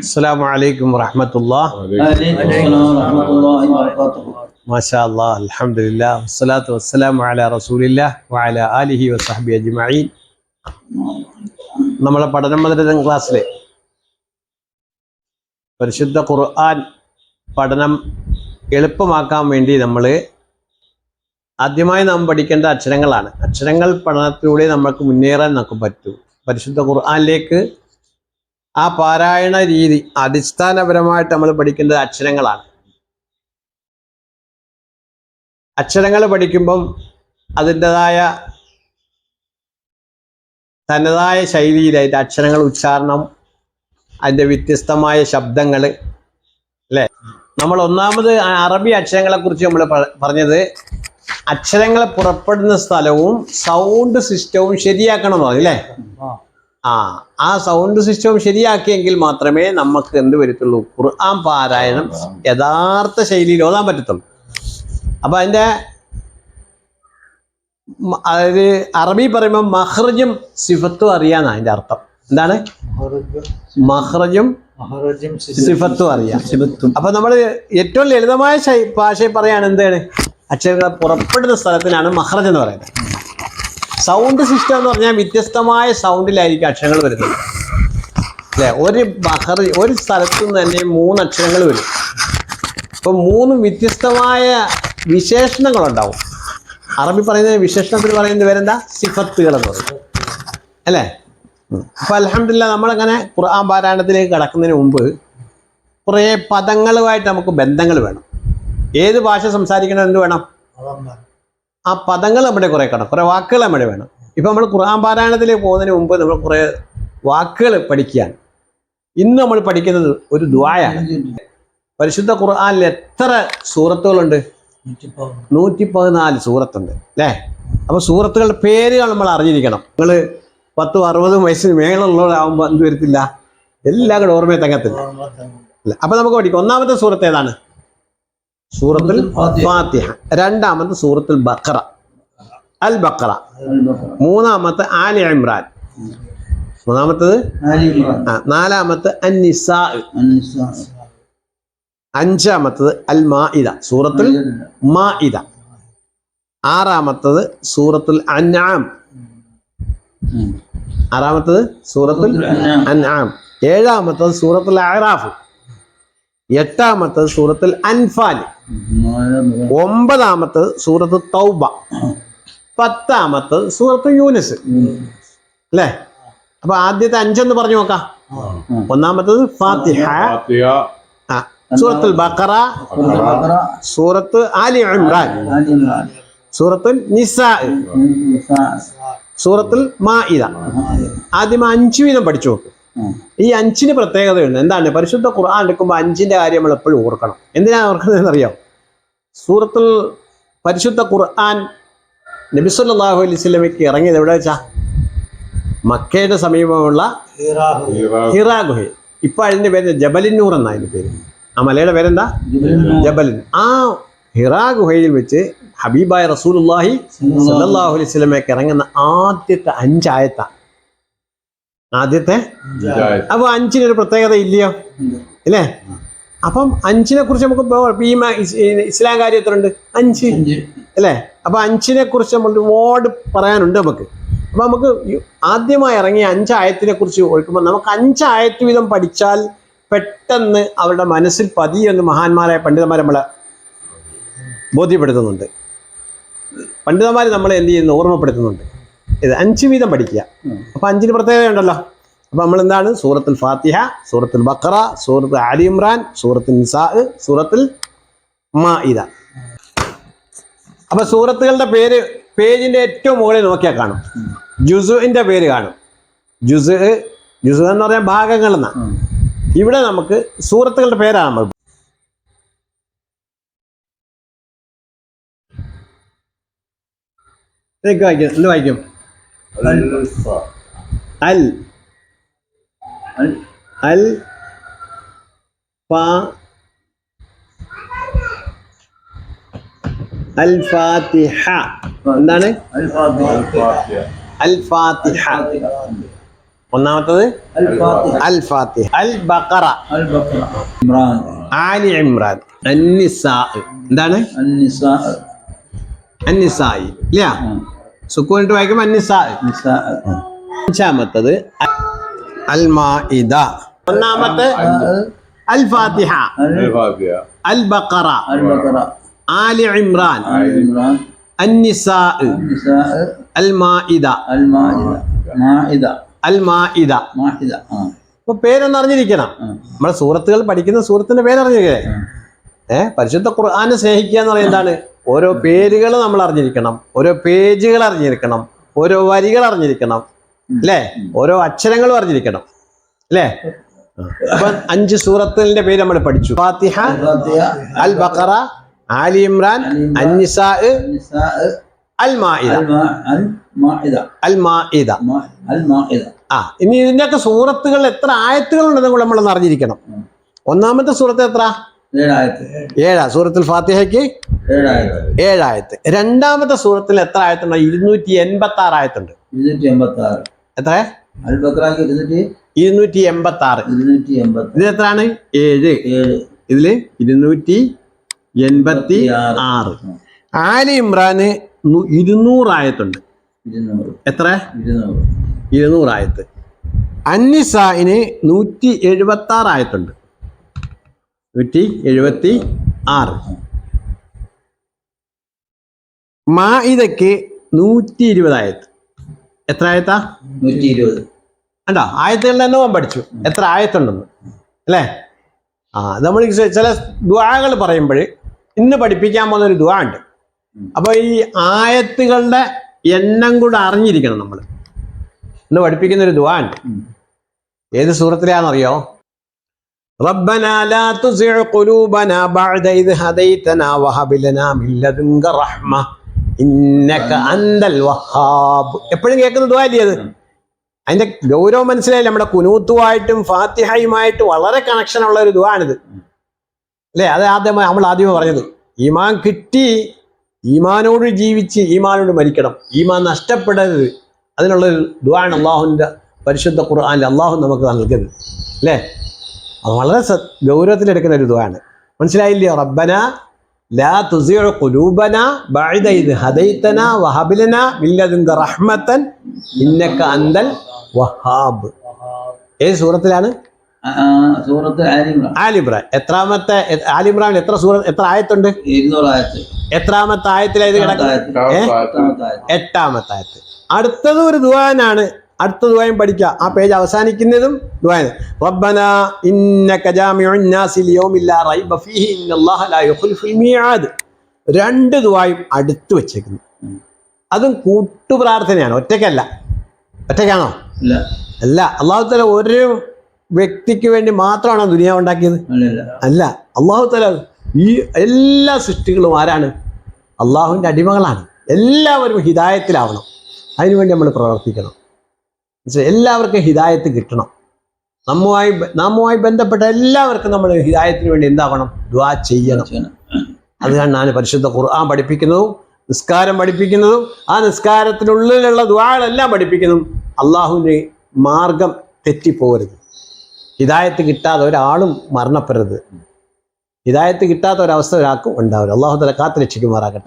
السلام عليكم ورحمة الله. وعليكم السلام ورحمة الله وبركاته. ما شاء الله الحمد لله والصلاة والسلام على رسول الله وعلى آله وصحبه أجمعين. നമ്മളെ പഠനം ക്ലാസ്സിലെ പരിശുദ്ധ ഖുർആൻ പഠനം എളുപ്പമാക്കാൻ വേണ്ടി നമ്മൾ ആദ്യമായി നാം പഠിക്കേണ്ട അക്ഷരങ്ങളാണ്. അക്ഷരങ്ങൾ പഠനത്തിലൂടെ നമുക്ക് മുന്നേറാൻ നമുക്ക് പറ്റൂ. പരിശുദ്ധ ഖുർആനിലേക്ക് ആ പാരായണ രീതി അടിസ്ഥാനപരമായിട്ട് നമ്മൾ പഠിക്കേണ്ടത് അക്ഷരങ്ങളാണ്. അക്ഷരങ്ങൾ പഠിക്കുമ്പം അതിൻ്റെതായ തനതായ ശൈലിയിലായിട്ട് അക്ഷരങ്ങൾ ഉച്ചാരണം, അതിൻ്റെ വ്യത്യസ്തമായ ശബ്ദങ്ങൾ അല്ലേ. നമ്മൾ ഒന്നാമത് അറബി അക്ഷരങ്ങളെ കുറിച്ച് നമ്മൾ പറഞ്ഞത് അക്ഷരങ്ങൾ പുറപ്പെടുന്ന സ്ഥലവും സൗണ്ട് സിസ്റ്റവും ശരിയാക്കണം എന്ന് പറഞ്ഞു അല്ലേ. ആ സൗണ്ട് സിസ്റ്റം ശരിയാക്കിയെങ്കിൽ മാത്രമേ നമുക്ക് എന്ത് വരത്തുള്ളൂ, ഖുർആൻ പാരായണം യഥാർത്ഥ ശൈലിയിൽ ഓതാൻ പറ്റത്തുള്ളൂ. അപ്പൊ അതിന്റെ അതായത് അറബി പറയുമ്പോൾ മഹ്റജും സിഫത്തും അറിയാന്നാ അതിന്റെ അർത്ഥം. എന്താണ് മഹ്റജും സിഫത്തും അറിയാം. അപ്പൊ നമ്മൾ ഏറ്റവും ലളിതമായ ഭാഷയിൽ പറയാണ് എന്താണ്, അക്ഷരങ്ങൾ പുറപ്പെടുന്ന സ്ഥലത്തിനാണ് മഹ്റജ് എന്ന് പറയുന്നത്. സൗണ്ട് സിസ്റ്റം എന്ന് പറഞ്ഞാൽ വ്യത്യസ്തമായ സൗണ്ടിലായിരിക്കും അക്ഷരങ്ങൾ വരുന്നത് അല്ലേ. ഒരു സ്ഥലത്തു നിന്ന് തന്നെ 3 അക്ഷരങ്ങൾ വരും. ഇപ്പം 3 വ്യത്യസ്തമായ വിശേഷണങ്ങളുണ്ടാവും. അറബി പറയുന്ന വിശേഷണത്തിൽ പറയുന്നത് പേരെന്താ, സിഫത്തുകൾ എന്ന് പറയും അല്ലേ. അപ്പൊ അൽഹംദുലില്ലാ നമ്മളങ്ങനെ ഖുർആൻ പാരായണത്തിലേക്ക് കടക്കുന്നതിന് മുമ്പ് കുറേ പദങ്ങളുമായിട്ട് നമുക്ക് ബന്ധങ്ങൾ വേണം. ഏത് ഭാഷ സംസാരിക്കണം എന്ത് വേണം, ആ പദങ്ങൾ നമ്മുടെ കുറേ വാക്കുകൾ നമ്മുടെ വേണം. ഇപ്പം നമ്മൾ ഖുർആൻ പാരായണത്തിലേക്ക് പോകുന്നതിന് മുമ്പ് നമ്മൾ കുറേ വാക്കുകൾ പഠിക്കുകയാണ്. ഇന്ന് നമ്മൾ പഠിക്കുന്നത് ഒരു ദുആയാണ്. പരിശുദ്ധ ഖുർആനിൽ എത്ര സൂറത്തുകളുണ്ട്? 114 സൂറത്തുണ്ട് അല്ലേ. അപ്പോൾ സൂറത്തുകളുടെ പേരുകൾ നമ്മൾ അറിഞ്ഞിരിക്കണം. നിങ്ങൾ 10-60 വയസ്സിന് മേളുള്ളവരാകുമ്പോൾ എന്ത് വരത്തില്ല, എല്ലാം കൂടെ ഓർമ്മയെ തങ്ങത്തില്ല അല്ലേ. അപ്പം നമുക്ക് പഠിക്കാം. ഒന്നാമത്തെ സൂറത്ത് ഏതാണ്? സൂറത്തുൽ ഫാത്തിഹ. രണ്ടാമത്തെ സൂറത്തുൽ ബഖറ, അൽ ബഖറ. മൂന്നാമത്തെ ആലി ഇമ്രാൻ. മൂന്നാമത്തത് നാലാമത്തെ അന്നിസാ. അഞ്ചാമത്തത് അൽ മാഇദ, സൂറത്തുൽ മാഇദ. ആറാമത്തത് സൂറത്തുൽ അൻആം. ആറാമത്തത് സൂറത്തുൽ അൻആം. ഏഴാമത്തത് സൂറത്തുൽ അഅറാഫ്. എട്ടാമത്തത് സൂറത്തുൽ അൻഫാൽ. 9-ാമത്തത് സൂറത്ത് തൗബ. 10-ാമത്തത് സൂറത്ത് യൂനുസ് അല്ലേ. അപ്പൊ ആദ്യത്തെ 5 പറഞ്ഞു നോക്കാം. ഒന്നാമത്തത് ഫാത്തിഹ, സൂറത്തുൽ ബഖറ, സൂറത്ത് ആലി ഇമ്രാൻ, സൂറത്തുൽ നിസാ, സൂറത്തുൽ മാഇദ. ആദ്യം 5 വീതം പഠിച്ചു നോക്ക്. ഈ 5-ന് പ്രത്യേകതയുണ്ട്. എന്താണ്? പരിശുദ്ധ ഖുർആൻ എടുക്കുമ്പോൾ 5-ന്റെ കാര്യം നമ്മൾ എപ്പോഴും ഓർക്കണം. എന്തിനാണ് ഓർക്കുന്നതെന്ന് അറിയാം? പരിശുദ്ധ ഖുർആൻ നബി സല്ലല്ലാഹു അലൈഹി വസല്ലമയ്ക്ക് ഇറങ്ങിയത് എവിടെ വെച്ചാ? മക്കയുടെ സമീപമുള്ള ഹിറാ ഗുഹ. ഇപ്പൊ അതിന്റെ പേര് ജബലുന്നൂർ എന്നാ അതിന്റെ പേര്. ആ മലയുടെ പേരെന്താ? ജബൽ. ആ ഹിറാ ഗുഹയിൽ വെച്ച് ഹബീബായ റസൂലുള്ളാഹി സല്ലല്ലാഹു അലൈഹി വസല്ലമയ്ക്ക് ഇറങ്ങുന്ന ആദ്യത്തെ 5 ആയത്താണ്. ആദ്യത്തെ. അപ്പൊ 5-നൊരു പ്രത്യേകത ഇല്ലയോ അല്ലേ? അപ്പം 5-നെ കുറിച്ച് നമുക്ക് ഇസ്ലാം കാര്യം എത്ര ഉണ്ട്? 5 അല്ലേ. അപ്പൊ 5-നെ കുറിച്ച് നമ്മൾ ഒരുപാട് പറയാനുണ്ട് നമുക്ക്. അപ്പൊ നമുക്ക് ആദ്യമായി ഇറങ്ങിയ 5 ആയത്തിനെ കുറിച്ച് ഓർക്കുമ്പോൾ നമുക്ക് 5 ആയത്ത് വീതം പഠിച്ചാൽ പെട്ടെന്ന് അവരുടെ മനസ്സിൽ പതിയെന്ന് മഹാന്മാരായ പണ്ഡിതന്മാർ നമ്മളെ ബോധ്യപ്പെടുത്തുന്നുണ്ട്. പണ്ഡിതന്മാർ നമ്മളെ എന്ത് ചെയ്യുന്നു, ഓർമ്മപ്പെടുത്തുന്നുണ്ട്. ഇത് 5 വീതം പഠിക്കുക. അപ്പൊ 5-ന് പ്രത്യേകതയുണ്ടല്ലോ. അപ്പൊ നമ്മൾ എന്താണ്? സൂറത്തുൽ ഫാത്തിഹ, സൂറത്തുൽ ബഖറ, സൂറത്ത് ആലി ഇമ്രാൻ, സൂറത്തുൽ നിസാ, സൂറത്തുൽ മാഇദ. അപ്പൊ സൂറത്തുകളുടെ പേര് പേജിന്റെ ഏറ്റവും മുകളിൽ നോക്കിയാൽ കാണും. ജുസുഇന്റെ പേര് കാണും. ജുസ് എന്ന് പറഞ്ഞാൽ ഭാഗങ്ങൾ എന്നാ. ഇവിടെ നമുക്ക് സൂറത്തുകളുടെ പേരാണ് നമ്മൾ വായിക്കും. എന്ത് വായിക്കും? അൽ അൽ അൽ ഫാത്തിഹ. എന്താണ്? അൽ ഫാത്തിഹ. ഒന്നാമത്തത് الفاتحة അൽ ഫാത്തിഹ, അൽ ബഖറ, البقرة عمران ആലി ഇമ്രാൻ, അന്നിസാ. എന്താണ് النساء അന്നിസായി ഇല്ല, സുക്കൂനിട്ട് വായിക്കുമ്പോൾ അന്നിസാ. نساء അഞ്ചാമത്തത് അൽ മാഇദ. ഒന്നാമത്തെ അൽ ഫാത്തിഹ, അൽ ബഖറ, البقرة ആലി ഇമ്രാൻ, عمران അന്നിസാ, النساء അൽ മാഇദ, المائدة مائدة അൽ മാഇദ. مائدة അപ്പൊ പേരൊന്ന് അറിഞ്ഞിരിക്കണം. നമ്മളെ സൂറത്തുകൾ പഠിക്കുന്ന സൂറത്തിന്റെ പേരറിഞ്ഞിരിക്കേ. പരിശുദ്ധ ഖുർആനെ സ്നേഹിക്കുക എന്ന് പറയുന്നത് എന്താണ്? ഓരോ പേരുകൾ നമ്മൾ അറിഞ്ഞിരിക്കണം, ഓരോ പേജുകൾ അറിഞ്ഞിരിക്കണം, ഓരോ വരികൾ അറിഞ്ഞിരിക്കണം, അല്ലേ? ഓരോ അക്ഷരങ്ങളും അറിഞ്ഞിരിക്കണം, അല്ലേ? അപ്പൊ 5 സൂറത്തിന്റെ പേര് നമ്മൾ പഠിച്ചു. ഫാത്തിഹ, الفاتحة അൽ ബഖറ, ആലി ഇമ്രാൻ, അന്നിസാ, النساء അൽ മാഇദ. المائدة അൽ മാഇദ. المائدة ഇനി ഇതിന്റെയൊക്കെ സൂറത്തുകൾ എത്ര ആയത്തുകളുണ്ടെന്ന് കൂടെ നമ്മളൊന്ന് അറിഞ്ഞിരിക്കണം. ഒന്നാമത്തെ സൂറത്ത് എത്ര? 7 آيات 7. സൂറത്തുൽ ഫാത്തിഹയ്ക്ക് 7 آيات 7 ആയത്ത്. രണ്ടാമത്തെ സൂറത്തിൽ എത്ര ആയത്തുണ്ട്? 286 ആയത്തുണ്ട്. 286 എത്ര? البقرة 286. 286 ഇത് എത്രയാണ്? 7. 7 ഇതില് 286. ആലി ഇമ്രാന് 200 ആയത്തുണ്ട്. 200 എത്ര? 200 200 ആയത്ത്. അന്നിസായിന് 176 ആയത്തുണ്ട്. 176. മാഇദക്ക് 120 ആയത്ത്. എത്ര ആയത്താ? 120 കണ്ടോ? ആയത്തുകളുടെ എണ്ണവും പഠിച്ചു എത്ര ആയത്തുണ്ടെന്ന്, അല്ലേ? നമ്മൾ ചില ദുആകൾ പറയുമ്പോൾ ഇന്ന് പഠിപ്പിക്കാൻ പോകുന്ന ഒരു ദുആ ഉണ്ട്. അപ്പൊ ഈ ആയത്തുകളുടെ എണ്ണം കൂടെ അറിഞ്ഞിരിക്കണം. നമ്മൾ ഇന്ന് പഠിപ്പിക്കുന്ന ഒരു ദുആ ഉണ്ട്. ഏത് സൂറത്തിലാണെന്നറിയോ? റബ്ബനാ ലാ തുസിഅ് ഖുലൂബനാ ബഅദ ഇദ് ഹദൈതനാ വഹബ് ലനാ മിൻ ലദുൻക റഹ്മ ഇന്നക അന്തൽ വഹാബ്. എപ്പോഴും കേൾക്കുന്ന ദുആ അല്ലേ അത്? അതിന്റെ ഗൗരവം മനസ്സിലായില്ല. നമ്മുടെ കുനൂത്തുമായിട്ടും ഫാത്തിഹയുമായിട്ട് വളരെ കണക്ഷൻ ഉള്ള ഒരു ദുആണിത്, അല്ലേ? അത് നമ്മൾ ആദ്യമേ പറഞ്ഞത്. ഈമാൻ കിട്ടി, ഈമാനോട് ജീവിച്ച് ഈമാനോട് മരിക്കണം, ഈമാൻ നഷ്ടപ്പെടരുത്. അതിനുള്ളൊരു ദുആണ് അള്ളാഹുവിൻ്റെ പരിശുദ്ധ ഖുർആനിൽ അള്ളാഹു നമുക്ക് നൽകുന്നത്, അല്ലേ? അത് വളരെ ഗൗരവത്തിലെടുക്കുന്ന ഒരു ദുആണ്. മനസ്സിലായില്ലയോ? റബ്ബന ലാ തുസിഅ് ഖുലൂബന ബഅദ ഇദ് ഹദൈതനാ വഹബ് ലനാ മിൻ ലദുൻക റഹ്മതൻ ഇന്നക അന്തൽ വഹാബ്. ഏത് സൂറത്തിലാണ്? സൂറത്ത് ആലി ഇമ്രാൻ. എത്രാമത്തെ? ആലി ഇമ്രാൻ എത്ര ആയത്തുണ്ട്? 200 ആയത്ത്. എത്രാമത്തെ ആയത്തിലാണ് ഇത് കിടക്കുന്നത്? 8-ാമത്തെ ആയത്ത്. അടുത്തത് ഒരു ദുആനാണ്. അടുത്ത ദുആയും പഠിക്കുക. ആ പേജ് അവസാനിക്കുന്നതും ദുആയാണ്. റബ്ബനാ ഇന്നക ജാമിഉൻ നാസി ലിയൗമിൻ ലാ റൈബ ഫീഹി ഇന്നല്ലാഹ ലാ യുഖ്ലിഫുൽ മീആദ്. 2 ദുആയും അടുത്ത് വെച്ചേക്കുന്നു. അതും കൂട്ടുപ്രാർത്ഥനയാണ്, ഒറ്റയ്ക്കല്ല. ഒറ്റയ്ക്കാണോ? അല്ല. അല്ലാഹു തആല ഒരു വ്യക്തിക്ക് വേണ്ടി മാത്രമാണോ ദുനിയാവ് ഉണ്ടാക്കിയത്? അല്ല. അല്ലാഹു തആല ഈ എല്ലാ സൃഷ്ടികളും ആരാണ്? അള്ളാഹുവിൻ്റെ അടിമകളാണ്. എല്ലാവരും ഹിദായത്തിലാവണം. അതിനുവേണ്ടി നമ്മൾ പ്രവർത്തിക്കണം. എല്ലാവർക്കും ഹിദായത്ത് കിട്ടണം. നമ്മുമായി ബന്ധപ്പെട്ട എല്ലാവർക്കും നമ്മൾ ഹിദായത്തിന് വേണ്ടി എന്താവണം? ദുആ ചെയ്യണം. അതുകൊണ്ടാണ് പരിശുദ്ധ ഖുർആൻ പഠിപ്പിക്കുന്നതും നിസ്കാരം പഠിപ്പിക്കുന്നതും ആ നിസ്കാരത്തിനുള്ളിലുള്ള ദുആകളെല്ലാം പഠിപ്പിക്കുന്നതും അള്ളാഹുവിൻ്റെ മാർഗം തെറ്റിപ്പോകരുത്. ഹിദായത്ത് കിട്ടാതെ ഒരാളും മരണപ്പെടരുത്. ഹിദായത്ത് കിട്ടാത്ത ഒരവസ്ഥ ഒരാൾക്കും ഉണ്ടാവില്ല. അള്ളാഹു തആല കാത്ത് രക്ഷിക്കുമാറാകട്ടെ.